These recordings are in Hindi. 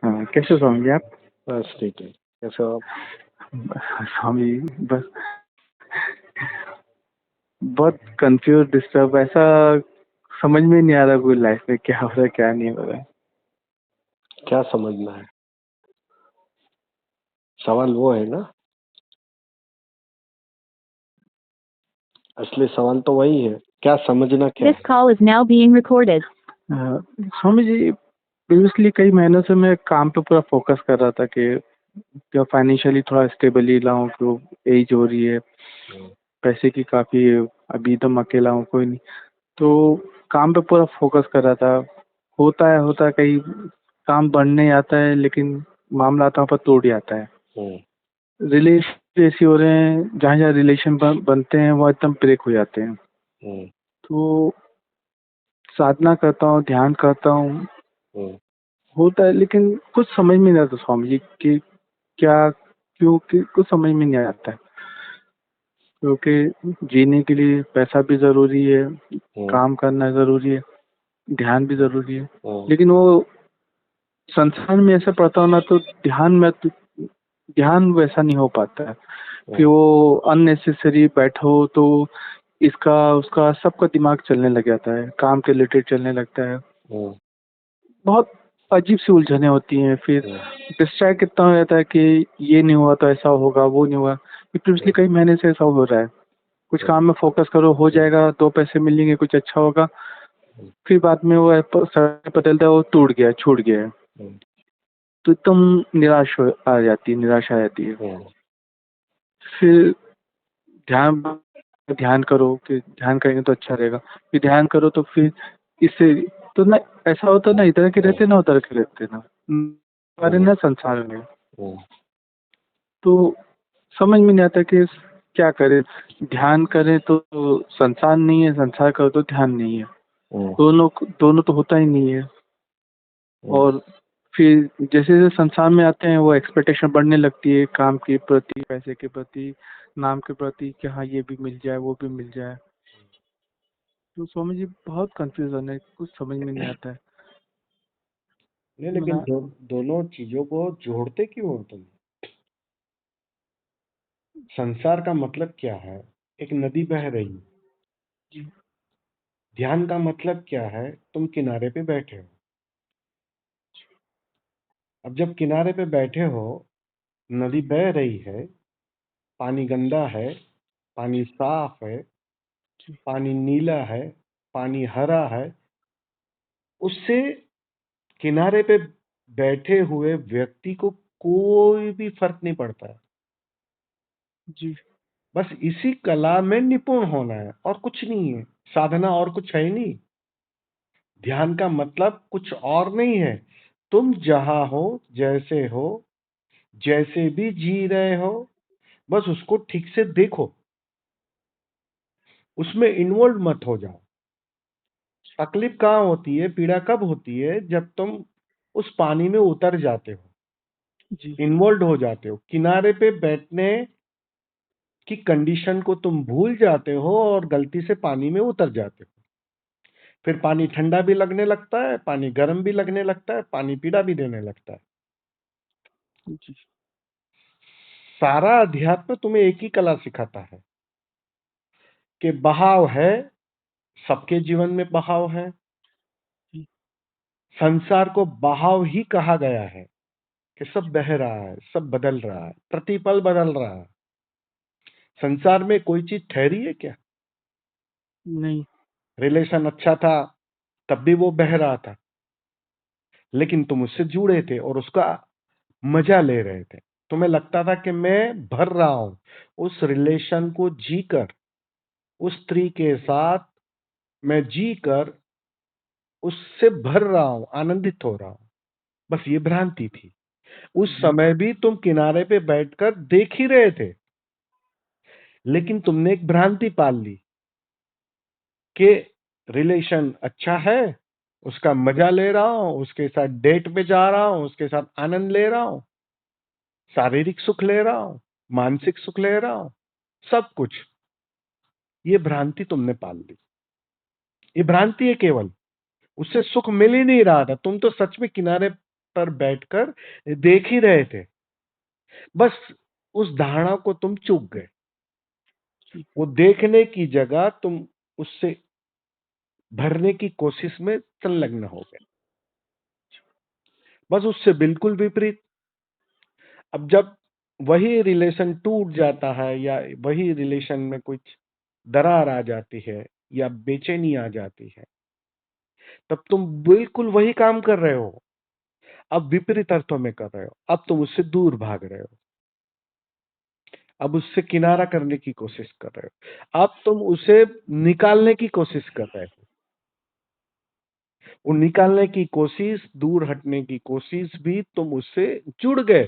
हाँ, कैसे हो स्वामी जी आप? बस ठीक है। कैसे हो आप? स्वामी बस बहुत कंफ्यूज डिस्टर्ब, ऐसा समझ में नहीं आ रहा कोई लाइफ में क्या हो रहा है क्या नहीं हो रहा है। क्या समझना है? सवाल वो है ना, असली सवाल तो वही है, क्या समझना क्या This है? call is now being recorded. Swami ji previously कई महीनों से मैं काम पे पूरा फोकस कर रहा था कि क्या फाइनेंशियली थोड़ा स्टेबली लाऊं, तो एज हो रही है, पैसे की काफी, अभी तो मैं अकेला हूँ, कोई नहीं, तो काम पे पूरा फोकस कर रहा था। होता है कहीं काम बढ़ने आता है, लेकिन मामला आता पर तोड़ ही आता है। रिलेशन ऐसे हो रहे हैं, जहाँ जहाँ रिलेशन बनते हैं वो एकदम ब्रेक हो जाते हैं। तो साधना करता हूँ, ध्यान करता हूँ, होता है, लेकिन कुछ समझ में नहीं आता स्वामी जी कि क्या, क्यों, कि कुछ समझ में नहीं आता है। क्योंकि जीने के लिए पैसा भी जरूरी है, काम करना जरूरी है, ध्यान भी जरूरी है, लेकिन वो संसार में ऐसा पड़ता हो ना, तो ध्यान वैसा नहीं हो पाता है कि वो अननेसेसरी बैठो तो इसका उसका सबका दिमाग चलने लग जाता है, काम के रिलेटेड चलने लगता है, बहुत अजीब सी उलझने होती हैं। फिर डिस्ट्रैक्ट इतना हो जाता है कि ये नहीं हुआ तो ऐसा होगा, वो नहीं हुआ। ये पिछले कई महीने से ऐसा हो रहा है, कुछ काम में फोकस करो, हो जाएगा, 2 पैसे मिलेंगे, कुछ अच्छा होगा, फिर बाद में वो समय बदलता है, वो टूट गया, छूट गया है, तो एकदम निराशा आ जाती है। फिर ध्यान ध्यान करो कि ध्यान करेंगे तो अच्छा रहेगा, फिर ध्यान करो तो फिर इससे तो ना ऐसा होता ना, इधर के रहते ना उधर के रहते ना, अरे ना संसार में, तो समझ में नहीं आता कि क्या करें। ध्यान करें तो संसार नहीं है, संसार करो तो ध्यान नहीं है, दोनों दोनों तो होता ही नहीं है। और फिर जैसे जैसे संसार में आते हैं, वो एक्सपेक्टेशन बढ़ने लगती है, काम के प्रति, पैसे के प्रति, नाम के प्रति, कि हाँ ये भी मिल जाए, वो भी मिल जाए। तो स्वामी जी बहुत कंफ्यूजन है, कुछ समझ में नहीं आता है। नहीं, लेकिन दोनों चीजों को जोड़ते क्यों हो तुम? संसार का मतलब क्या है? एक नदी बह रही। ध्यान का मतलब क्या है? तुम किनारे पे बैठे हो। अब जब किनारे पे बैठे हो, नदी बह रही है, पानी गंदा है, पानी साफ है, पानी नीला है, पानी हरा है, उससे किनारे पे बैठे हुए व्यक्ति को कोई भी फर्क नहीं पड़ता है जी। बस इसी कला में निपुण होना है, और कुछ नहीं है। साधना और कुछ है ही नहीं। ध्यान का मतलब कुछ और नहीं है। तुम जहां हो, जैसे भी जी रहे हो, बस उसको ठीक से देखो, उसमें इन्वॉल्व मत हो जाओ। तकलीफ कहाँ होती है, पीड़ा कब होती है? जब तुम उस पानी में उतर जाते हो, इन्वॉल्व हो जाते हो, किनारे पे बैठने की कंडीशन को तुम भूल जाते हो और गलती से पानी में उतर जाते हो। फिर पानी ठंडा भी लगने लगता है, पानी गर्म भी लगने लगता है, पानी पीड़ा भी देने लगता है। सारा अध्यात्म तुम्हें एक ही कला सिखाता है कि बहाव है, सबके जीवन में बहाव है। संसार को बहाव ही कहा गया है कि सब बह रहा है, सब बदल रहा है, प्रतिपल बदल रहा है। संसार में कोई चीज ठहरी है क्या? नहीं। रिलेशन अच्छा था तब भी वो बह रहा था, लेकिन तुम उससे जुड़े थे और उसका मजा ले रहे थे। तुम्हें लगता था कि मैं भर रहा हूं उस रिलेशन को जीकर, उस स्त्री के साथ मैं जीकर उससे भर रहा हूं, आनंदित हो रहा हूं। बस ये भ्रांति थी। उस समय भी तुम किनारे पे बैठकर देख ही रहे थे, लेकिन तुमने एक भ्रांति पाल ली कि रिलेशन अच्छा है, उसका मजा ले रहा हूं, उसके साथ डेट पे जा रहा हूं, उसके साथ आनंद ले रहा हूं, शारीरिक सुख ले रहा हूं, मानसिक सुख ले रहा हूं, सब कुछ। ये भ्रांति तुमने पाल ली। ये भ्रांति है केवल, उससे सुख मिल ही नहीं रहा था। तुम तो सच में किनारे पर बैठकर देख ही रहे थे। बस उस धारणा को तुम चूक गए। वो देखने की जगह तुम उससे भरने की कोशिश में संलग्न हो गए। बस उससे बिल्कुल विपरीत। अब जब वही रिलेशन टूट जाता है या वही रिलेशन में कुछ दरार आ जाती है या बेचैनी आ जाती है, तब तुम बिल्कुल वही काम कर रहे हो, अब विपरीत अर्थों में कर रहे हो। अब तुम उससे दूर भाग रहे हो, अब उससे किनारा करने की कोशिश कर रहे हो, अब तुम उसे निकालने की कोशिश कर रहे हो। वो निकालने की कोशिश, दूर हटने की कोशिश भी तुम उससे जुड़ गए,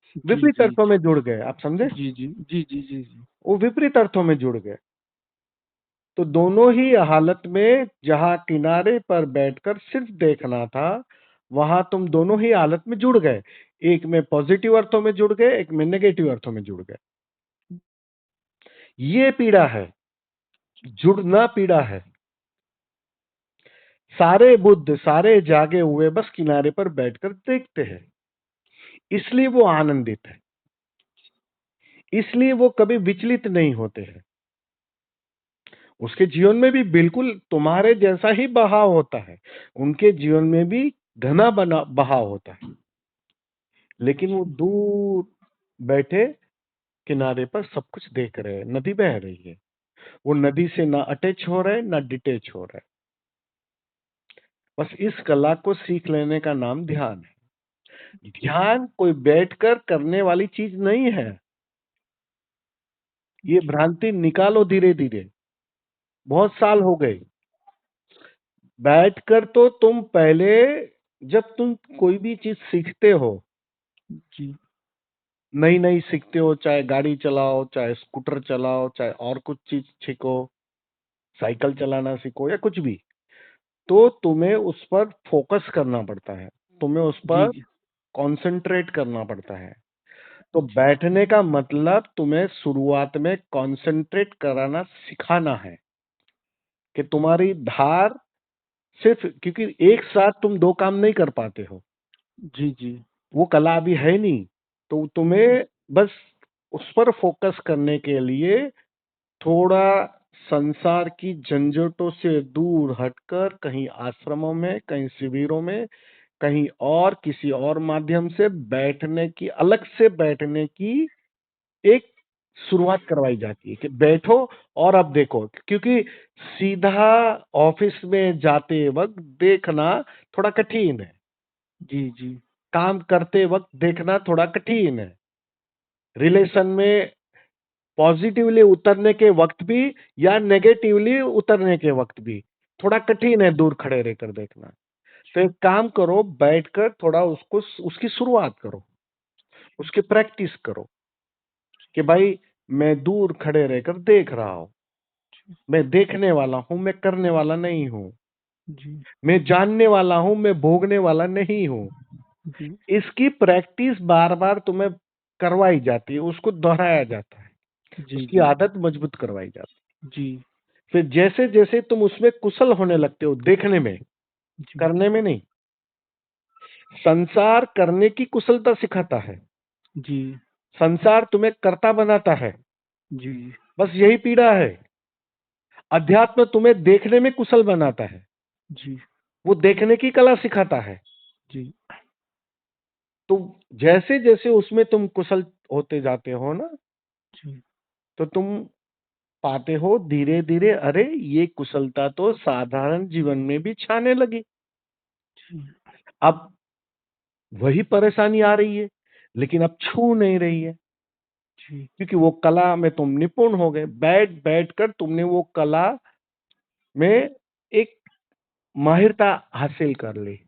जी, विपरीत जी, अर्थों में जुड़ गए। आप समझे? जी, जी, जी, जी, जी, जी। वो विपरीत अर्थों में जुड़ गए। तो दोनों ही हालत में जहां किनारे पर बैठकर सिर्फ देखना था, वहां तुम दोनों ही हालत में जुड़ गए। एक में पॉजिटिव अर्थों में जुड़ गए, एक में नेगेटिव अर्थों में जुड़ गए। ये पीड़ा है, जुड़ना पीड़ा है। सारे बुद्ध, सारे जागे हुए बस किनारे पर बैठकर देखते हैं, इसलिए वो आनंदित है, इसलिए वो कभी विचलित नहीं होते हैं। उसके जीवन में भी बिल्कुल तुम्हारे जैसा ही बहाव होता है, उनके जीवन में भी घना बना बहाव होता है, लेकिन वो दूर बैठे किनारे पर सब कुछ देख रहे हैं। नदी बह रही है, वो नदी से ना अटैच हो रहे ना डिटैच हो रहे। बस इस कला को सीख लेने का नाम ध्यान है। ध्यान कोई बैठकर करने वाली चीज नहीं है। ये भ्रांति निकालो धीरे धीरे। बहुत साल हो गए बैठकर। तो तुम पहले, जब तुम कोई भी चीज सीखते हो, जी, नई नई सीखते हो, चाहे गाड़ी चलाओ, चाहे स्कूटर चलाओ, चाहे और कुछ चीज सीखो, साइकिल चलाना सीखो या कुछ भी, तो तुम्हें उस पर फोकस करना पड़ता है, तुम्हें उस जी, पर जी, कंसंट्रेट करना पड़ता है। तो जी, बैठने का मतलब तुम्हें शुरुआत में कंसंट्रेट कराना सिखाना है कि तुम्हारी धार सिर्फ, क्योंकि एक साथ तुम दो काम नहीं कर पाते हो, जी, जी, वो कला अभी है नहीं। तो तुम्हें बस उस पर फोकस करने के लिए थोड़ा संसार की झंझटों से दूर हटकर कहीं आश्रमों में, कहीं शिविरों में, कहीं और किसी और माध्यम से बैठने की, अलग से बैठने की एक शुरुआत करवाई जाती है कि बैठो और अब देखो। क्योंकि सीधा ऑफिस में जाते वक्त देखना थोड़ा कठिन है, जी, जी, काम करते वक्त देखना थोड़ा कठिन है, रिलेशन में पॉजिटिवली उतरने के वक्त भी या नेगेटिवली उतरने के वक्त भी थोड़ा कठिन है दूर खड़े रहकर देखना। तो एक काम करो, बैठकर थोड़ा उसको, उसकी शुरुआत करो, उसकी प्रैक्टिस करो कि भाई मैं दूर खड़े रहकर देख रहा हूं, मैं देखने वाला हूं, मैं करने वाला नहीं हूं, जी, मैं जानने वाला हूं, मैं भोगने वाला नहीं हूं। जी, इसकी प्रैक्टिस बार बार तुम्हें करवाई जाती है, उसको दोहराया जाता है, जी, उसकी जी, आदत मजबूत करवाई जाती है। जी, फिर जैसे जैसे तुम उसमें कुशल होने लगते हो, देखने में, जी, करने में नहीं। संसार करने की कुशलता सिखाता है, जी, संसार तुम्हें कर्ता बनाता है। जी, बस यही पीड़ा है। अध्यात्म तुम्हें देखने में कुशल बनाता है, जी, वो देखने की कला सिखाता है। जी, तो जैसे जैसे उसमें तुम कुशल होते जाते हो ना, जी, तो तुम पाते हो धीरे धीरे, अरे ये कुशलता तो साधारण जीवन में भी छाने लगी। जी, अब वही परेशानी आ रही है, लेकिन अब छू नहीं रही है, जी, क्योंकि वो कला में तुम निपुण हो गए। बैठ बैठ कर तुमने वो कला में एक माहिरता हासिल कर ली,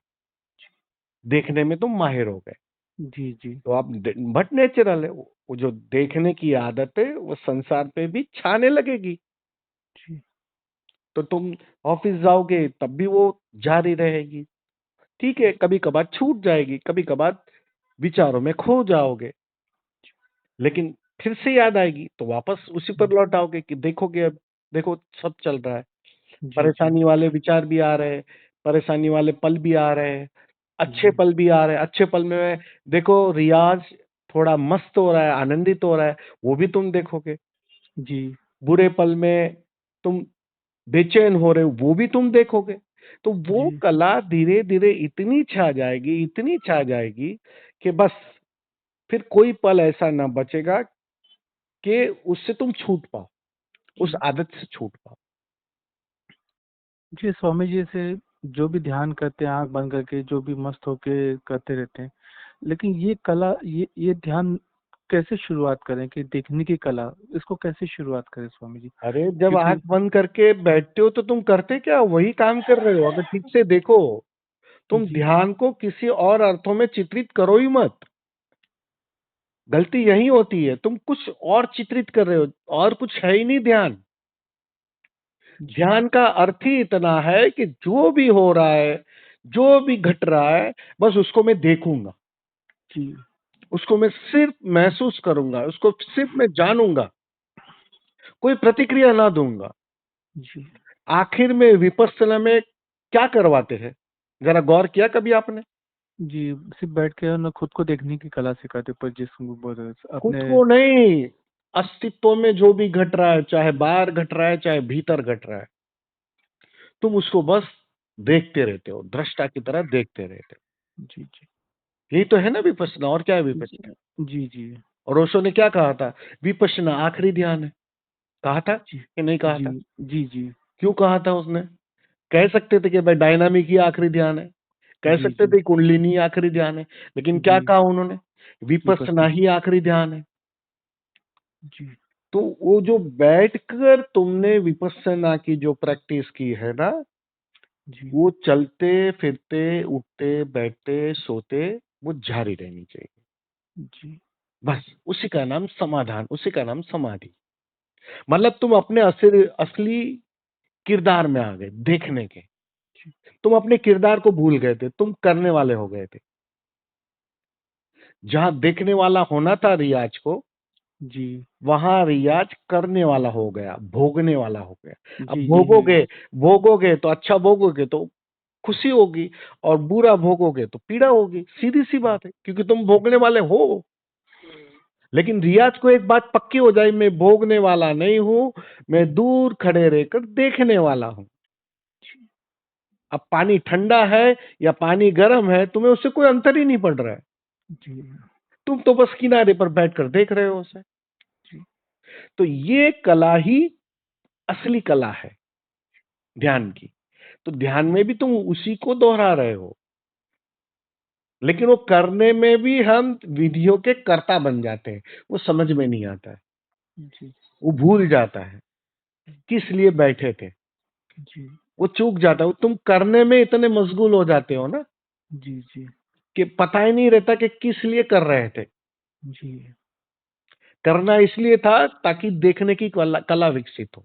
देखने में तुम माहिर हो गए। जी, जी, तो आप बट नेचुरल है, वो जो देखने की आदत है वो संसार पे भी छाने लगेगी। जी, तो तुम ऑफिस जाओगे तब भी वो जारी रहेगी। ठीक है, कभी कभार छूट जाएगी, कभी कभार विचारों में खो जाओगे, लेकिन फिर से याद आएगी तो वापस उसी पर लौट आओगे कि देखोगे, अब देखो सब चल रहा है, जी, जी, परेशानी वाले विचार भी आ रहे हैं, परेशानी वाले पल भी आ रहे हैं, अच्छे जी पल भी आ रहे हैं, अच्छे पल में देखो रियाज थोड़ा मस्त हो रहा है, आनंदित हो रहा है, वो भी तुम देखोगे। जी बुरे पल में तुम बेचैन हो रहे हो, वो भी तुम देखोगे। तो वो जी कला धीरे धीरे इतनी छा जाएगी, इतनी छा जाएगी कि बस फिर कोई पल ऐसा ना बचेगा कि उससे तुम छूट पाओ, उस जी आदत से छूट पाओ। जी। स्वामी जी से जो भी ध्यान करते हैं आंख बंद करके, जो भी मस्त होके करते रहते हैं, लेकिन ये कला, ये ध्यान कैसे शुरुआत करें कि देखने की कला, इसको कैसे शुरुआत करें स्वामी जी? अरे जब क्योंकि आंख बंद करके बैठते हो तो तुम करते क्या, वही काम कर रहे हो। अगर ठीक से देखो, तुम जी ध्यान को किसी और अर्थों में चित्रित करो ही मत। गलती यही होती है, तुम कुछ और चित्रित कर रहे हो, और कुछ है ही नहीं ध्यान। जी ध्यान का अर्थ ही इतना है कि जो भी हो रहा है, जो भी घट रहा है, बस उसको मैं देखूंगा, जी उसको मैं सिर्फ महसूस करूंगा, उसको सिर्फ मैं जानूंगा, कोई प्रतिक्रिया ना दूंगा। जी आखिर में विपश्यना में क्या करवाते हैं, जरा गौर किया कभी आपने? जी। सिर्फ बैठ के ना खुद को देखने की कला सिखाते, पर जिसको बोल रहे हैं, खुद अपने। को नहीं, अस्तित्व में जो भी घट रहा है, चाहे बाहर घट रहा है, चाहे भीतर घट रहा है, तुम उसको बस देखते रहते हो, दृष्टा की तरह देखते रहते जी जी हो। यही तो है ना विपश्यना, और क्या है जी विपश्यना? जी जी और ओशो ने क्या कहा था? विपश्यना आखिरी ध्यान है। कहा था जी कि नहीं कहा जी था? जी जी क्यों कहा था उसने? कह सकते थे कि भाई डायनामिक ही आखिरी ध्यान है, कह जी सकते जी थे कुंडलिनी आखिरी ध्यान है, लेकिन क्या जी कहा उन्होंने? विपश्यना विपස්සना। ही आखिरी ध्यान है। जी तो वो जो बैठकर तुमने विपश्यना की जो प्रैक्टिस की है ना, जी वो चलते फिरते, उठते बैठते सोते, वो जारी रहनी चाहिए। जी बस उसी का नाम समाधान, उसी का नाम समाधि। मतलब तुम अपने असली असली किरदार में आ गए, देखने के। जी तुम अपने किरदार को भूल गए थे, तुम करने वाले हो गए थे। जहां देखने वाला होना था रियाज को, जी वहां रियाज करने वाला हो गया, भोगने वाला हो गया। अब जी जी जी भोगोगे, भोगोगे तो अच्छा भोगोगे तो खुशी होगी, और बुरा भोगोगे तो पीड़ा होगी। सीधी सी बात है, क्योंकि तुम भोगने वाले हो। लेकिन रियाज को एक बात पक्की हो जाए, मैं भोगने वाला नहीं हूं, मैं दूर खड़े रहकर देखने वाला हूं। अब पानी ठंडा है या पानी गर्म है, तुम्हें उससे कोई अंतर ही नहीं पड़ रहा है। जी तुम तो बस किनारे पर बैठकर देख रहे हो उसे। जी तो ये कला ही असली कला है ध्यान की। तो ध्यान में भी तुम उसी को दोहरा रहे हो, लेकिन वो करने में भी हम विधियों के कर्ता बन जाते हैं। वो समझ में नहीं आता है, जी वो भूल जाता है किस लिए बैठे थे, जी वो चूक जाता है। वो तुम करने में इतने मशगूल हो जाते हो ना, जी जी कि पता ही नहीं रहता कि किस लिए कर रहे थे। जी करना इसलिए था ताकि देखने की कला विकसित हो,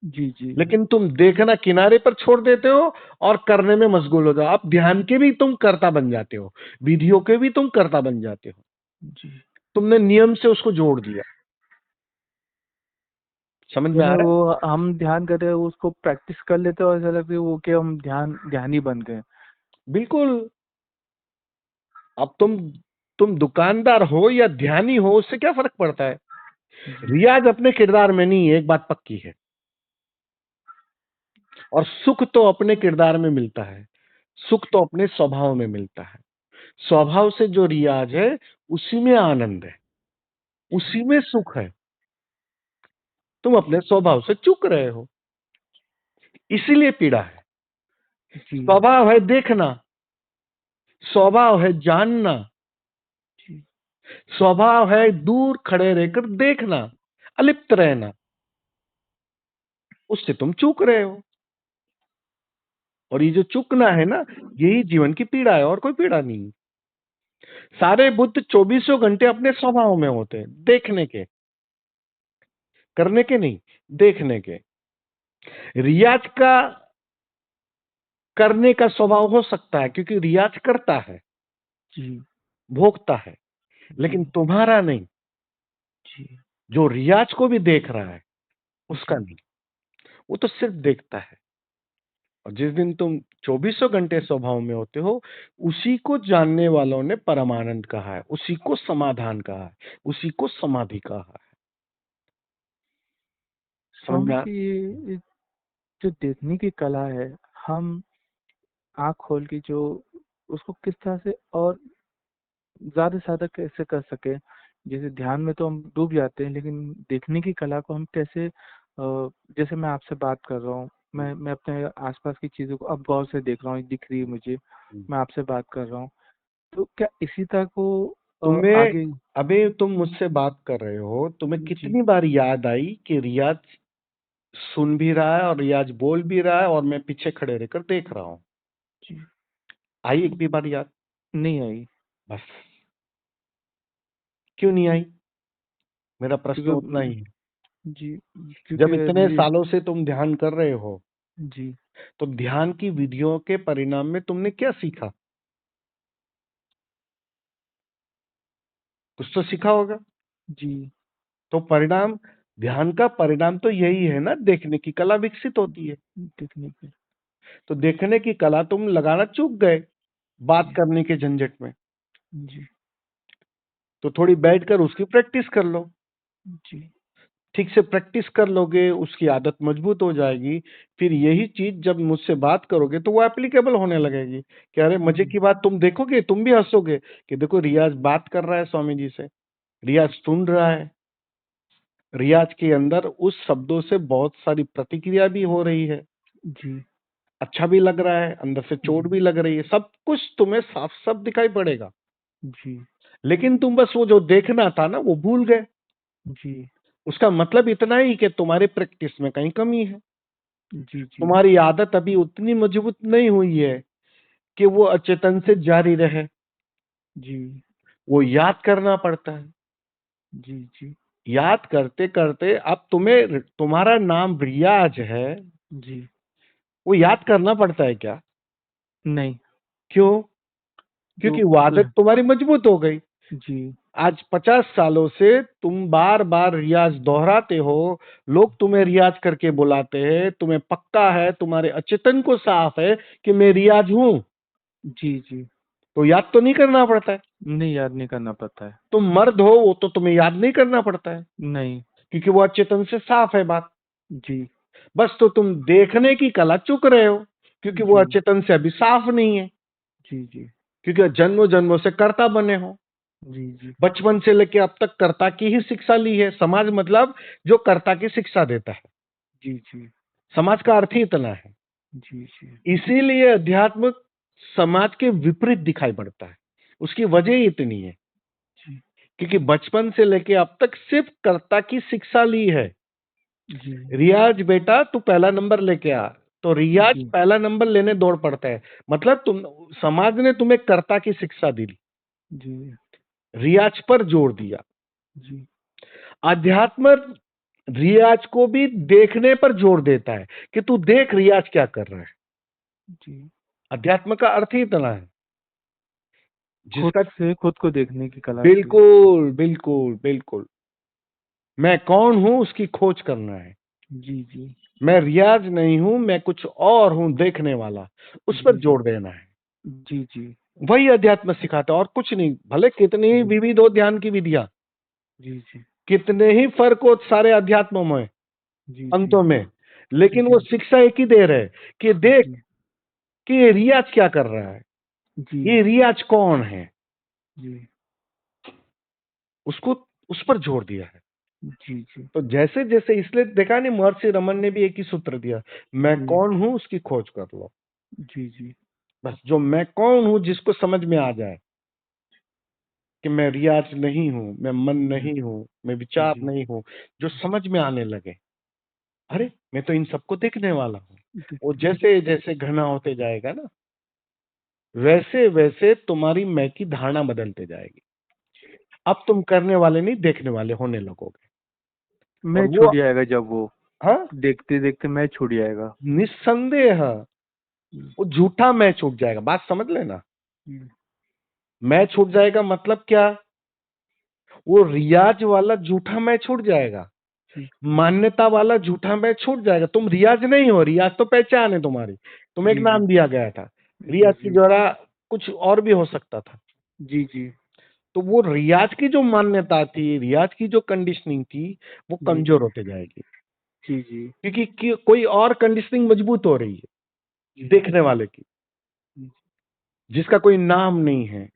जी जी लेकिन तुम देखना किनारे पर छोड़ देते हो और करने में मशगूल हो जाओ। अब ध्यान के भी तुम कर्ता बन जाते हो, विधियों के भी तुम कर्ता बन जाते हो। जी। तुमने नियम से उसको जोड़ दिया। समझ में वो आ ना, रहा है? वो हम ध्यान करते हैं, उसको प्रैक्टिस कर लेते हैं और ऐसा लगता है वो कि हम ध्यानी बन गए। बिल्कुल। अब तुम दुकानदार हो या ध्यानी हो, उससे क्या फर्क पड़ता है? जी रियाज अपने किरदार में नहीं है, एक बात पक्की है। और सुख तो अपने किरदार में मिलता है, सुख तो अपने स्वभाव में मिलता है। स्वभाव से जो रियाज है, उसी में आनंद है, उसी में सुख है। तुम अपने स्वभाव से चूक रहे हो, इसीलिए पीड़ा है। जी स्वभाव है देखना, स्वभाव है जानना, जी स्वभाव है दूर खड़े रहकर देखना, अलिप्त रहना। उससे तुम चूक रहे हो। और ये जो चूकना है ना, यही जीवन की पीड़ा है, और कोई पीड़ा नहीं। सारे बुद्ध 24 घंटे अपने स्वभाव में होते हैं, देखने के, करने के नहीं, देखने के। रियाज का करने का स्वभाव हो सकता है, क्योंकि रियाज करता है, जी भोगता है, जी लेकिन तुम्हारा नहीं। जी जो रियाज को भी देख रहा है, उसका जी नहीं। वो तो सिर्फ देखता है। और जिस दिन तुम 2400 घंटे स्वभाव में होते हो, उसी को जानने वालों ने परमानंद कहा है, उसी को समाधान कहा है, उसी को समाधि कहा है। समझ स्वामी में जी, ये जो देखने की कला है, हम आँख खोल के जो उसको किस तरह से और ज़्यादा से ज़्यादा कैसे कर सकें? जैसे ध्यान में तो हम डूब जाते हैं, लेकिन देखने की कला को हम कैसे जैसे मैं आपसे बात कर रहा हूँ, मैं अपने आस-पास की चीज़ों को अब गौर से देख रहा हूँ, दिख रही है मुझे, मैं आपसे बात कर रहा हूँ। तो क्या इसी तरह को तुम्हें आगे? अभी तुम मुझसे बात कर रहे हो, तुम्हें जी, कितनी बार याद आई कि रियाज सुन भी रहा है और रियाज बोल भी रहा है और मैं पीछे खड़े रहकर देख रहा हूँ? जी, आई एक भी बार याद? नहीं आई। बस। क्यों नहीं आई? मेरा प्रश्न उतना क्योंकि ही है। जी, जब क्योंकि इतने मेरी सालों से तुम ध्यान कर रहे हो, जी, तो ध्यान की विधियों के परिणाम में तुमने क्या सीखा? कुछ तो सीखा होगा। जी, तो परिणाम, ध्यान का परिणाम तो यही है ना, देखने की कला विकसित होती है। देखने की तो देखने की कला तुम लगाना चूक गए बात जी, करने के झंझट में। जी, तो थोड़ी बैठकर उसकी प्रैक्टिस कर लो। जी, ठीक से प्रैक्टिस कर लोगे, उसकी आदत मजबूत हो जाएगी। फिर यही चीज जब मुझसे बात करोगे तो वो एप्लीकेबल होने लगेगी कि अरे मजे जी, की बात, तुम देखोगे, तुम भी हंसोगे कि देखो रियाज बात कर रहा है स्वामी जी से, रियाज सुन रहा है, रियाज के अंदर उस शब्दों से बहुत सारी प्रतिक्रिया भी हो रही है, जी, अच्छा भी लग रहा है, अंदर से चोट जी, भी लग रही है, सब कुछ तुम्हें साफ साफ दिखाई पड़ेगा। जी, लेकिन तुम बस वो जो देखना था ना वो भूल गए। जी, उसका मतलब इतना ही कि तुम्हारे प्रैक्टिस में कहीं कमी है। जी, जी, तुम्हारी आदत अभी उतनी मजबूत नहीं हुई है कि वो अचेतन से जारी रहे। जी, वो याद करना पड़ता है। जी, जी, याद करते करते अब तुम्हें, तुम्हारा नाम रियाज है, जी, वो याद करना पड़ता है क्या? नहीं, क्यों? जो क्योंकि वो आदत तुम्हारी मजबूत हो गई। जी, आज 50 सालों से तुम बार बार रियाज दोहराते हो, लोग तुम्हें रियाज करके बुलाते हैं, तुम्हें पक्का है, तुम्हारे अचेतन को साफ है कि मैं रियाज हूं, जी, जी, तो याद तो नहीं करना पड़ता है। नहीं, याद नहीं करना पड़ता है। तुम मर्द हो, वो तो तुम्हें याद नहीं करना पड़ता है, नहीं, क्योंकि वो अचेतन से साफ है बात। जी, बस तो तुम देखने की कला चूक रहे हो, क्योंकि वो जी, अचेतन से अभी साफ नहीं है, जी, जी, क्योंकि जन्मों जन्मों से कर्ता बने हो। जी, जी, बचपन से लेके अब तक कर्ता की ही शिक्षा ली है। समाज मतलब जो कर्ता की शिक्षा देता है। जी, जी, समाज का अर्थ ही इतना है। जी, जी, इसीलिए अध्यात्म समाज के विपरीत दिखाई पड़ता है। उसकी वजह ही इतनी है, जी, क्योंकि बचपन से लेके अब तक सिर्फ कर्ता की शिक्षा ली है। जी, रियाज बेटा तू पहला नंबर लेके आ, तो रियाज जी, पहला नंबर लेने दौड़ पड़ता है। मतलब तुम, समाज ने तुम्हें कर्ता की शिक्षा दी, जी, रियाज पर जोर दिया। जी, अध्यात्म रियाज को भी देखने पर जोर देता है कि तू देख रियाज क्या कर रहा है। जी, अध्यात्म का अर्थ ही इतना है, खुद जिसका, से खुद को देखने की कला की। बिल्कुल बिल्कुल बिल्कुल, मैं कौन हूं उसकी खोज करना है। जी, जी, मैं रियाज नहीं हूं, मैं कुछ और हूं देखने वाला, उस पर जी, जी, जोर देना है। जी, जी, वही अध्यात्म सिखाता है और कुछ नहीं। भले कितनी ही जी, विविध हो ध्यान की विधियां, जी, जी, कितने ही फर्क हो सारे अध्यात्मों में, जी, जी, अंतों में, लेकिन वो जी, शिक्षा एक ही दे रहे कि देख जी, कि ये रियाज क्या कर रहा है, जी, ये रियाज कौन है, जी, उसको, उस पर जोर दिया है। जी, जी, तो जैसे जैसे, इसलिए देखा नहीं, महर्षि रमन ने भी एक ही सूत्र दिया, मैं जी, कौन हूं उसकी खोज कर लो। जी, जी, बस जो मैं कौन हूं, जिसको समझ में आ जाए कि मैं रियाज नहीं हूं, मैं मन नहीं हूं, मैं विचार जी, नहीं हूं, जो समझ में आने लगे, अरे मैं तो इन सबको देखने वाला हूँ। वो देखने जैसे जैसे घना होते जाएगा ना, वैसे वैसे तुम्हारी मैं की धारणा बदलते जाएगी। अब तुम करने वाले नहीं, देखने वाले होने लगोगे। और मैं वो, छूट जाएगा जब वो हाँ, देखते देखते मैं छूट जाएगा। निस्संदेह, जी, वो झूठा मैं छूट जाएगा। बात समझ लेना, जी, मैं छूट जाएगा मतलब क्या? वो रियाज वाला झूठा मैं छूट जाएगा, जी, मान्यता वाला झूठा मैं छूट जाएगा। तुम रियाज नहीं हो, रियाज तो पहचान है तुम्हारी। तुम्हें एक जी, नाम जी। दिया गया था। जी, रियाज के जी। द्वारा कुछ और भी हो सकता था। जी, जी। तो वो रियाज की जो मान्यता थी, रियाज की जो कंडीशनिंग थी, वो जी, कमज़ोर जी। होते जाएगी। जी, जी। क्योंकि कोई और कंडीशनिंग मजबूत हो रही है, जी। देखने वाले की, जी, जिसका कोई नाम नहीं है,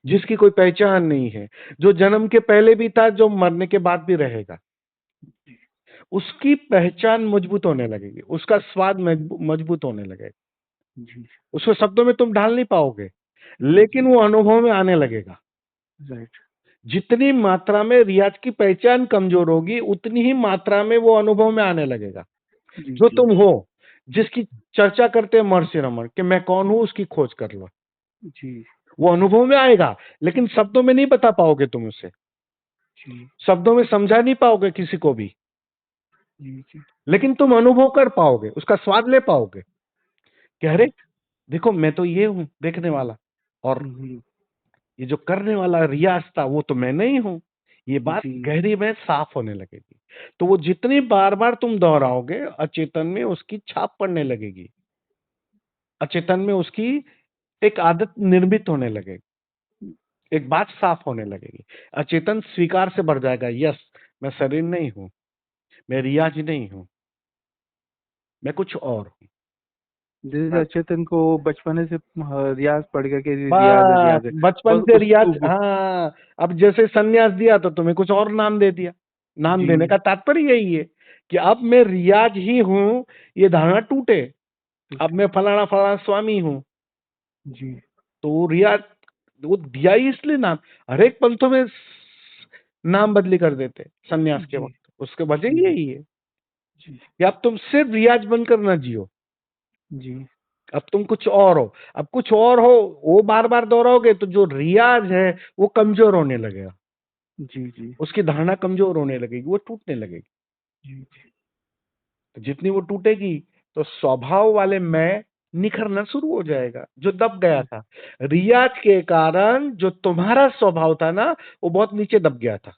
जिसकी कोई पहचान नहीं है, जो जन्म के पहले भी था, जो मरने के बाद भी रहेगा। उसकी पहचान मजबूत होने लगेगी, उसका स्वाद मजबूत होने लगेगा। जी। उसको शब्दों में तुम ढाल नहीं पाओगे, जी, लेकिन जी। वो अनुभव में आने लगेगा। राइट। जितनी मात्रा में रियाज की पहचान कमज़ोर होगी, उतनी ही मात्रा में वो अनुभव में आने लगेगा। जी, जो जी। तुम हो, जिसकी चर्चा करते हैं महर्षि रमन कि मैं कौन हूँ, उसकी खोज कर लो। जी, वो अनुभव में आएगा, लेकिन शब्दों में नहीं बता पाओगे तुम उसे। जी। शब्दों में समझा नहीं पाओगे किसी को भी, जी, जी। लेकिन तुम अनुभव कर पाओगे, उसका स्वाद ले पाओगे कि अरे! जी। देखो मैं तो ये हूँ देखने वाला, और हुँ, हुँ। ये जो करने वाला रियाज़ था वो तो मैं नहीं हूँ। ये बात जी। गहरी में साफ होने लगेगी। तो वो जितनी बार-बार तुम दोहराओगे, अचेतन में उसकी छाप पड़ने लगेगी। अचेतन में उसकी एक आदत निर्मित होने लगेगी। एक बात साफ होने लगेगी। अचेतन स्वीकार से भर जाएगा, यस मैं शरीर नहीं हूँ, मैं रियाज़ नहीं हूँ, मैं कुछ और हूँ। जैसे बस, अचेतन को बचपने से रियाज़ पड़ गया कि रियाज़ है, बस रियाज़ है। बचपन बस से रियाज़, उसको हाँ, अब जैसे संन्यास दिया तो तुम्हें कुछ और नाम दे दिया। नाम देने जी, का तात्पर्य यही है कि अब मैं रियाज़ ही हूँ, ये धारणा टूटे। अब टूटे। मैं फलाना-फलाना स्वामी हूँ, जी, तो वो रियाज़ वो दिया ही इसलिए नाम। हर एक पंथों में नाम बदली कर देते संन्यास के जी, वक़्त। उसके वजह ही जी, यही है जी, कि अब तुम सिर्फ रियाज़ बनकर ना जियो, जी, अब तुम कुछ और हो। अब कुछ और हो, वो बार-बार दोहराओगे तो जो रियाज़ है, वो कमज़ोर होने लगेगा। जी, जी, उसकी धारणा कमज़ोर होने लगेगी, वो टूटने लगेगी। जी, जी। तो जितनी वो टूटेगी, तो स्वभाव वाले मैं निखरना शुरू हो जाएगा, जो दब गया था। रियाज़ के कारण जो तुम्हारा स्वभाव था ना, वो बहुत नीचे दब गया था।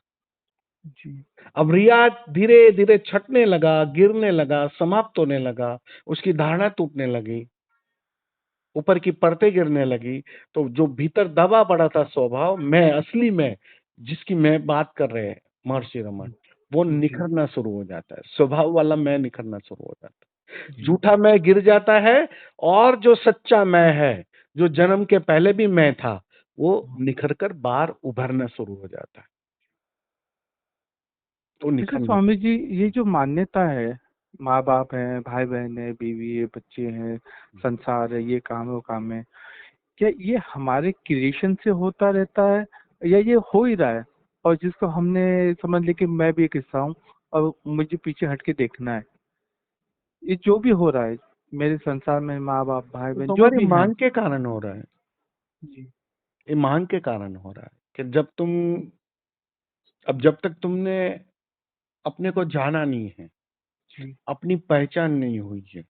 जी, अब रियाज़ धीरे-धीरे छँटने लगा, गिरने लगा, समाप्त होने लगा, उसकी धारणा टूटने लगी, ऊपर की परतें गिरने लगी, तो जो भीतर दबा पड़ा था स्वभाव, मैं, असली मैं, जिसकी मैं बात कर रहे हैं महर्षि रमन, वो जी, निखरना शुरू हो जाता है। स्वभाव वाला मैं निखरना शुरू हो जाता है। जी, झूठा मैं गिर जाता है, और जो सच्चा मैं है, जो जन्म के पहले भी मैं था, वो निखर कर बाहर उभरना शुरू हो जाता है। तो वैसे निखरना। स्वामी जी, ये जो मान्यता है, माँ-बाप हैं, भाई-बहन है, बीवी है, बच्चे हैं, संसार है, ये काम है, वो काम है, क्या ये हमारे क्रिएशन से होता रहता है या ये हो ही रहा है? और जिसको हमने समझ लिया कि मैं भी एक हिस्सा हूँ और मुझे पीछे हट के देखना है। ये जो भी हो रहा है मेरे संसार में, माँ-बाप, तो भाई-बहन जो तुम्हारी भी हैं। मांग के कारण हो रहा है। जी, ये मांग के कारण हो रहा है कि जब तक तुमने अपने को जाना नहीं है, जी, अपनी पहचान नहीं हुई है,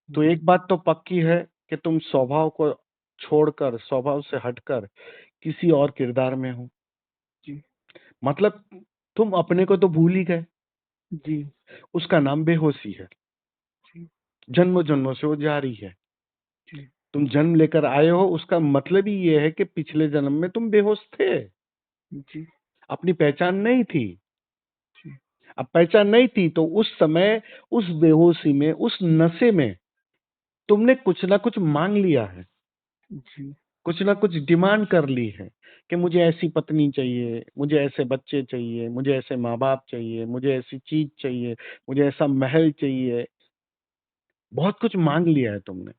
तो जी, एक बात तो पक्की है कि तुम स्वभाव को छोड़कर, स्वभाव से हटकर किसी और किरदार में हो। जी, मतलब तुम अपने को तो भूल ही गए। जी, उसका नाम बेहोशी है। जी, जन्मों-जन्मों से वो जारी है। जी, तुम जन्म लेकर आए हो, उसका मतलब ही ये है कि पिछले जन्म में तुम बेहोश थे। जी, अपनी पहचान नहीं थी। जी, अब पहचान नहीं थी तो उस समय, उस बेहोशी में, उस नशे में तुमने कुछ ना कुछ माँग लिया है, जी, कुछ ना कुछ डिमांड कर ली है कि मुझे ऐसी पत्नी चाहिए, मुझे ऐसे बच्चे चाहिए, मुझे ऐसे माँ-बाप चाहिए, मुझे ऐसी चीज़ चाहिए, मुझे ऐसा महल चाहिए। बहुत कुछ माँग लिया है तुमने।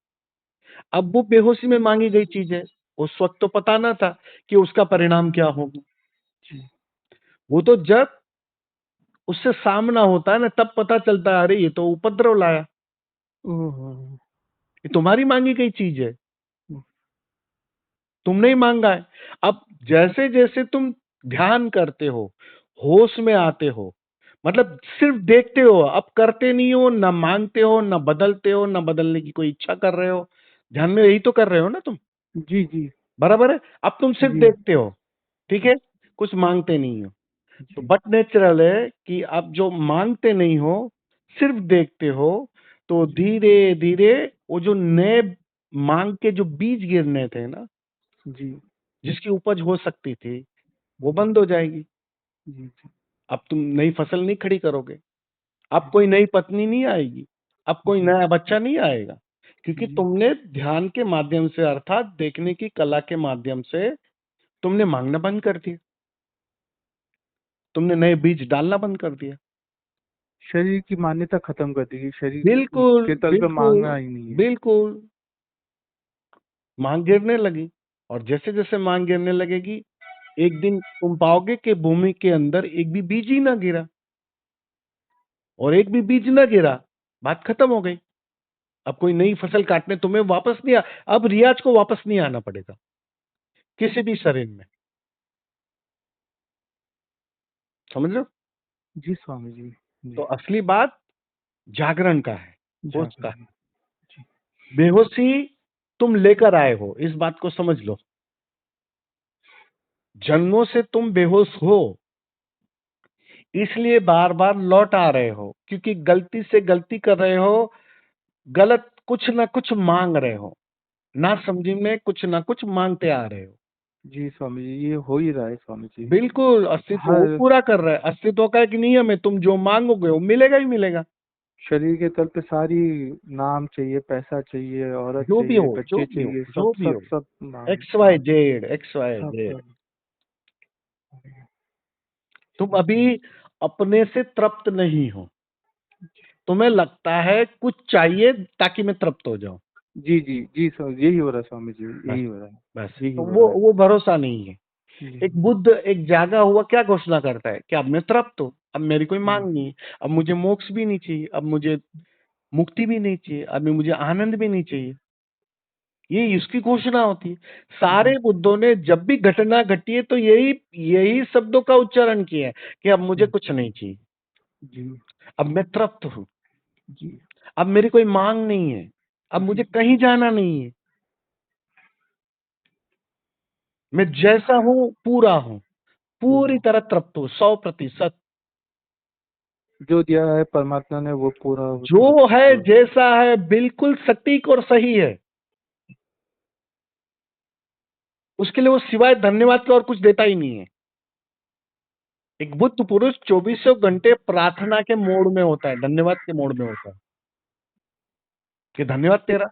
अब वो बेहोशी में माँगी गई चीज़ है, उस वक़्त तो पता ना था कि उसका परिणाम क्या होगा। जी। वो तो जब उससे सामना होता है ना, तब पता चलता है, अरे ये तो उपद्रव लाया, ओहो! ये तुम्हारी माँगी गई चीज़ है। हुँ, तुमने ही माँगा है। अब जैसे-जैसे तुम ध्यान करते हो, होश में आते हो, मतलब सिर्फ़ देखते हो, अब करते नहीं हो, ना माँगते हो, ना बदलते हो, ना बदलने की कोई इच्छा कर रहे हो। ध्यान में यही तो कर रहे हो ना तुम, जी, जी, बराबर है? अब तुम सिर्फ़ जी, देखते हो, ठीक है? कुछ माँगते नहीं हो। तो जी, बट नेचुरल है कि अब जो माँगते नहीं हो, सिर्फ़ देखते हो, तो धीरे धीरे वो जो नए मांग के जो बीज गिरने थे ना, जी जिसकी उपज हो सकती थी, वो बंद हो जाएगी। जी जी अब तुम नई फसल नहीं खड़ी करोगे, अब कोई नई पत्नी नहीं आएगी, अब कोई जी नया बच्चा नहीं आएगा, क्योंकि जी तुमने ध्यान के माध्यम से, अर्थात देखने की कला के माध्यम से तुमने मांगना बंद कर दिया, तुमने नए बीज डालना बंद कर दिया। शरीर की मान्यता खत्म कर दी, शरीर बिल्कुल, के तल पे बिल्कुल, मांगना ही नहीं है। बिल्कुल। मांग गिरने लगी, और जैसे-जैसे मांग गिरने लगेगी, एक दिन तुम पाओगे कि भूमि के अंदर एक भी बीज ही ना गिरा, और एक भी बीज ना गिरा, बात खत्म हो गई। अब कोई नई फसल काटने तुम्हें वापस नहीं अब रियाज को वापस नहीं आना पड़ेगा, किसी भी शरीर में। समझ रहे हो? जी स्वामी जी। तो जी असली बात जागरण का है, होश का है। जागरण। जी बेहोशी तुम लेकर आए हो, इस बात को समझ लो। जन्मों से तुम बेहोश हो, इसलिए बार-बार लौट आ रहे हो, क्योंकि गलती से गलती कर रहे हो, गलत कुछ ना कुछ मांग रहे हो, ना समझी में कुछ ना कुछ मांगते आ रहे हो। जी स्वामी जी, ये हो ही रहा है स्वामी जी। बिल्कुल, अस्तित्व वो हर पूरा कर रहा है। अस्तित्व का एक नियम है, तुम जो मांगोगे वो मिलेगा ही मिलेगा। शरीर के तल पे सारी नाम चाहिए, पैसा चाहिए, औरत जो भी चाहिए, हो, जो बच्चे भी हो, चाहिए, सब जो भी सब हो। सब मांग एक्स वाई मांग जेड, एक्स वाई सब जेड। सब। तुम अभी अपने से तृप्त नहीं हो। तुम्हें लगता है कुछ चाहिए ताकि मैं तृप्त हो जाऊं। जी जी जी सर, यही हो रहा है स्वामी जी, बस, यही हो रहा है, बस। यही तो हो वो रहा है। वो भरोसा नहीं है। जी एक बुद्ध, एक जागा हुआ क्या घोषणा करता है कि अब मैं तृप्त हूं, अब मेरी कोई जी मांग नहीं है, अब मुझे मोक्ष भी नहीं चाहिए, अब मुझे मुक्ति भी नहीं चाहिए, अब मुझे आनंद भी नहीं चाहिए। ये इसकी घोषणा होती है। जी सारे बुद्धों ने जब भी घटना घटी है तो यही यही शब्दों का उच्चारण किया है कि अब मुझे कुछ नहीं चाहिए, जी अब मैं तृप्त हूँ, जी अब मेरी कोई मांग नहीं है, अब जी मुझे कहीं जाना नहीं है, मैं जैसा हूँ पूरा हूँ, पूरी तरह तृप्त हूँ, 100%। जो दिया है परमात्मा ने वो पूरा जो तृप्त है हुआ। जैसा है बिल्कुल सटीक और सही है, उसके लिए वो सिवाय धन्यवाद के और कुछ देता ही नहीं है। एक बुद्ध पुरुष 24 घंटे प्रार्थना के मोड में होता है, धन्यवाद के मोड में होता है कि धन्यवाद तेरा।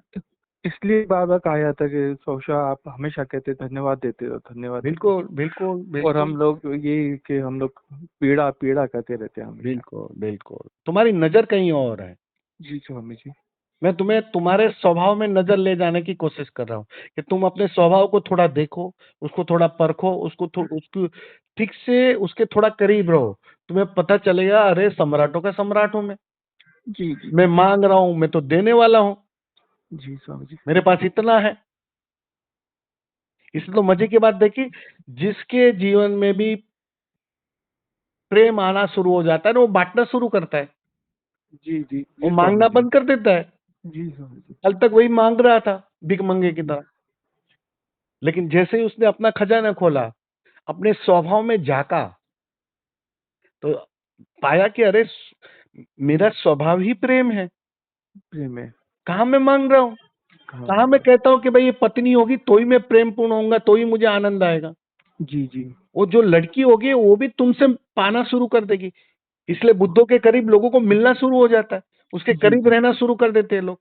इसलिए बार बार कहा जाता है कि सोशा आप हमेशा कहते धन्यवाद देते रहो, धन्यवाद देते बिल्कुल, रहो। बिल्कुल, और हम बिल्कुल, लोग ये कि हम लोग पीड़ा पीड़ा करते रहते हैं हमेशा। बिल्कुल, बिल्कुल। तुम्हारी नज़र कहीं और है। जी स्वामी जी। मैं तुम्हें तुम्हारे स्वभाव में नज़र ले जाने की कोशिश कर रहा हूँ कि तुम अपने स्वभाव को थोड़ा देखो, उसको थोड़ा परखो, उसको ठीक से उसके थोड़ा करीब रहो। तुम्हें पता चलेगा, अरे सम्राटों का सम्राट हूँ मैं। जी जी मैं माँग रहा हूँ, मैं तो देने वाला हूँ। जी स्वामी जी। मेरे पास इतना है। इसलिए तो मज़े की बात देखिए, जिसके जीवन में भी प्रेम आना शुरू हो जाता है ना, वो बाँटना शुरू करता है। जी जी वो जी स्वामी माँगना जी। बंद कर देता है। जी स्वामी जी। कल तक वही माँग रहा था, भिखमंगे की तरह। लेकिन जैसे ही उसने अपना खजाना खोला, अपने स्वभाव में झाँका, तो पाया कि अरे मेरा स्वभाव ही प्रेम है। प्रेम है। कहाँ मैं माँग रहा हूँ? कहाँ कहाँ मैं मांगा। कहता हूँ कि भाई ये पत्नी होगी तो ही मैं प्रेम पूर्ण होऊँगा, तो ही मुझे आनंद आएगा। जी जी वो जो लड़की होगी वो भी तुमसे पाना शुरू कर देगी। इसलिए बुद्धों के करीब लोगों को मिलना शुरू हो जाता है। उसके जी करीब जी रहना शुरू कर देते हैं लोग।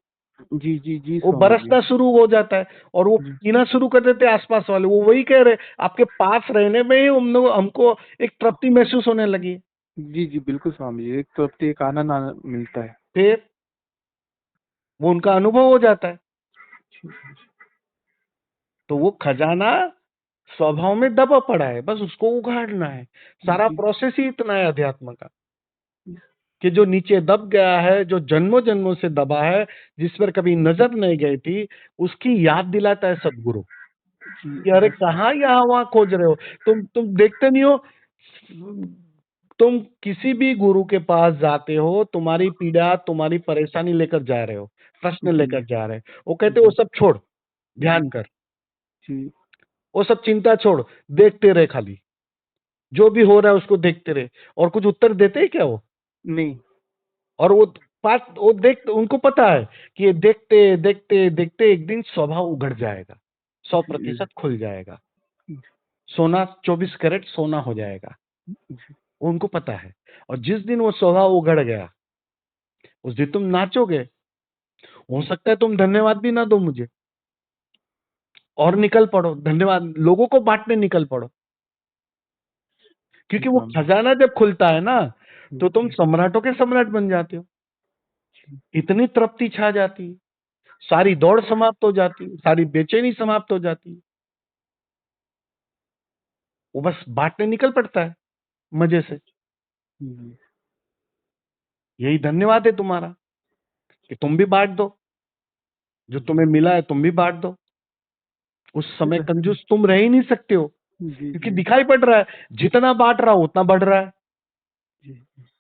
जी जी जी वो स्वामी जी। बरसना शुरू हो जाता है और वो जी पीना शुरू कर देते हैं आस-पास वाले। वो वही कह रहे हैं, आपके पास रहने में ही हमको एक तृप्ति महसूस होने लगी है। जी जी बिल्कुल स्वामी जी, एक तो एक आनंद मिलता है। फिर वो उनका अनुभव हो जाता है। तो वो खजाना स्वभाव में दबा पड़ा है, बस उसको उघाड़ना है। सारा जी प्रोसेस ही इतना है अध्यात्म का कि जो नीचे दब गया है, जो जन्मों-जन्मों से दबा है, जिस पर कभी नज़र नहीं गई थी, उसकी याद दिलाता है सद्गुरु कि अरे जी कहाँ यहाँ-वहाँ खोज रहे हो? तुम देखते नहीं हो, तुम किसी भी गुरु के पास जाते हो, तुम्हारी पीड़ा, तुम्हारी परेशानी लेकर जा रहे हो, प्रश्न जी लेकर जा रहे हो। वो कहते हैं वो जी सब छोड़, जी ध्यान कर। जी वो सब चिंता छोड़, देखते रहे खाली। जो भी हो रहा है उसको देखते रहे। और कुछ उत्तर देते हैं क्या वो? नहीं। और वो पास वो देख उनको पता है कि ये देखते देखते देखते एक दिन स्वभाव उगड़ जाएगा, 100% खुल जाएगा, सोना 24 कैरेट सोना हो जाएगा, वो उनको पता है। और जिस दिन वो स्वभाव उगड़ गया, उस दिन तुम नाचोगे, हो सकता है तुम धन्यवाद भी ना दो मुझे, और निकल पड़ो, धन्यवाद लोगों को बांटने निकल पड़ो, क्योंकि वो खजाना जब खुलता है ना, तो तुम सम्राटों के सम्राट बन जाते हो, इतनी तृप्ति छा जाती है, सारी दौड़ समाप्त हो जाती है, सारी बेचैनी समाप्त हो जाती है, वो बस बांटने निकल पड़ता है मजे से। यही धन्यवाद है तुम्हारा, कि तुम भी बांट दो, जो तुम्हें मिला है तुम भी बांट दो। उस समय कंजूस तुम रह ही नहीं सकते हो, क्योंकि दिखाई पड़ रहा है जितना बांट रहा हो उतना बढ़ रहा है।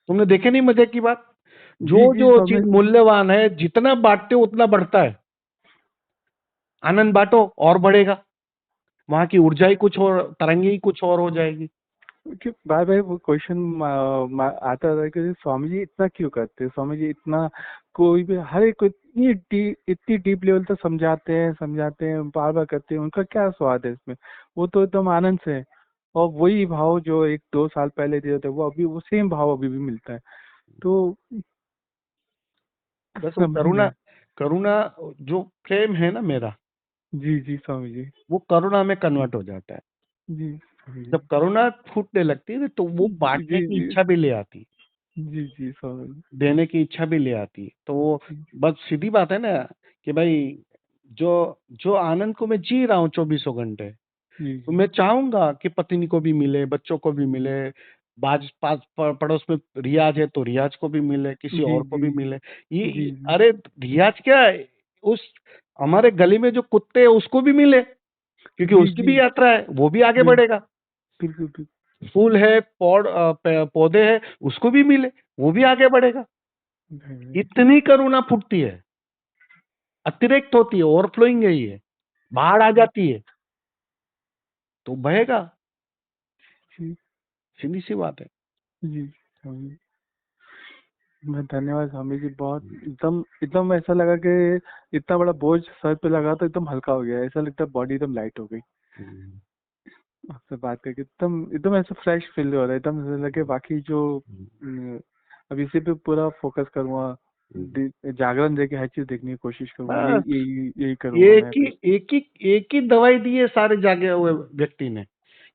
तुमने देखे नहीं मजे की बात, जो जो चीज मूल्यवान है जितना बांटते हो उतना बढ़ता है। आनंद बांटो और बढ़ेगा, वहां की ऊर्जा ही कुछ और, तरंगे ही कुछ और हो जाएगी। बार बार वो क्वेश्चन आता था कि स्वामी जी इतना क्यों करते हैं, स्वामी जी इतना कोई भी हर एक को इतनी डीप लेवल तक समझाते हैं बार बार करते हैं, उनका क्या स्वाद है इसमें, वो तो एकदम आनंद से है। और वही भाव जो 1-2 साल पहले दिया था वो अभी वो सेम भाव अभी भी मिलता है। तो बस वो करुणा जो प्रेम है ना मेरा, जी जी स्वामी जी, वो करुणा में कन्वर्ट हो जाता है। जी जब करुणा फूटने लगती है तो वो बांटने की इच्छा भी ले आती है, जी जी स्वामी जी, देने की इच्छा भी ले आती है। तो वो बस सीधी बात है ना कि भाई जो जो आनंद को मैं जी रहा हूँ 24 घंटे, तो मैं चाहूंगा कि पत्नी को भी मिले, बच्चों को भी मिले, बाज पास पड़ोस में रियाज है तो रियाज को भी मिले, किसी और को भी मिले। ये अरे रियाज क्या है, उस हमारे गली में जो कुत्ते हैं उसको भी मिले, क्योंकि उसकी भी यात्रा है, वो भी आगे बढ़ेगा। बिल्कुल फूल है, पौधे हैं, उसको भी मिले, वो भी आगे बढ़ेगा। इतनी करुणा फूटती है, अतिरिक्त होती है, ओवरफ्लोइंग है, ये बाढ़ आ जाती है तो बहेगा, सीधी सी बात है। जी स्वामी, मैं धन्यवाद स्वामी जी, बहुत एकदम एकदम ऐसा लगा कि इतना बड़ा बोझ सर पे लगा तो एकदम हल्का हो गया, ऐसा लगता है बॉडी एकदम लाइट हो गई आपसे बात करके, एकदम एकदम ऐसा फ्रेश फील हो रहा है, एकदम ऐसा लगे बाकी जो अब इसी पे पूरा फोकस करूँगा, जागरण देके हर चीज देखने की कोशिश करूंगा, बस यही करूंगा मैं अभी। एक ही दवाई दी है सारे जागे हुए व्यक्ति ने,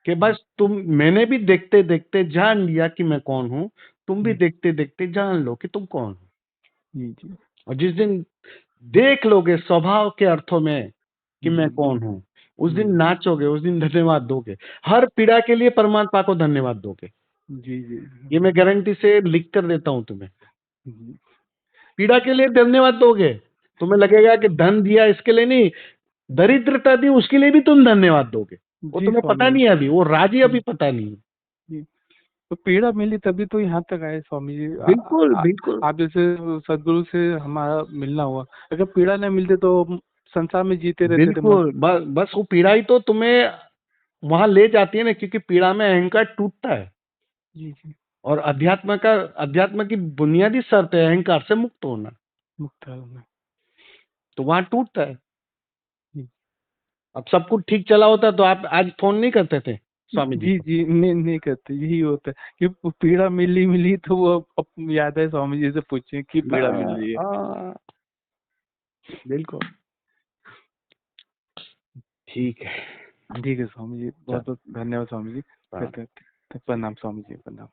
कि बस मैंने भी देखते देखते जान लिया कि मैं कौन हूँ, तुम भी देखते देखते जान लो कि तुम कौन हो। जी जी, और जिस दिन देख लोगे स्वभाव के अर्थों में कि मैं कौन हूँ, उस दिन नाचोगे, उस दिन धन्यवाद दोगे, हर पीड़ा के लिए परमात्मा को धन्यवाद दोगे। जी जी, ये मैं गारंटी से लिख कर देता हूँ तुम्हें। पीड़ा के लिए धन्यवाद दोगे, तुम्हें लगेगा कि धन दिया इसके लिए नहीं, दरिद्रता दी उसके लिए भी तुम धन्यवाद दोगे। वो तुम्हें पता नहीं है अभी, वो राजी अभी पता नहीं है। तो पीड़ा मिली तभी तो यहाँ तक आए स्वामी जी। बिल्कुल बिल्कुल, आप जैसे सदगुरु से हमारा मिलना हुआ, अगर पीड़ा नहीं मिलते तो हम संसार में जीते रहते थे बिल्कुल, बस वो पीड़ा ही तो तुम्हें वहां ले जाती है ना, क्योंकि पीड़ा में अहंकार टूटता है। जी जी, और अध्यात्म की बुनियादी शर्त है अहंकार से मुक्त होना, मुक्त होना। तो वहां टूटता है। अब सब कुछ ठीक चला होता तो आप आज फोन नहीं करते थे स्वामी जी जी को। जी, नहीं करते, यही होता है कि पीड़ा मिली तो वो अब याद है स्वामी जी से पूछे कि पीड़ा मिल रही है। बिल्कुल, ठीक है। ठीक है स्वामी जी, बहुत बहुत धन्यवाद स्वामी जी, प्रणाम स्वामी जी, प्रणाम।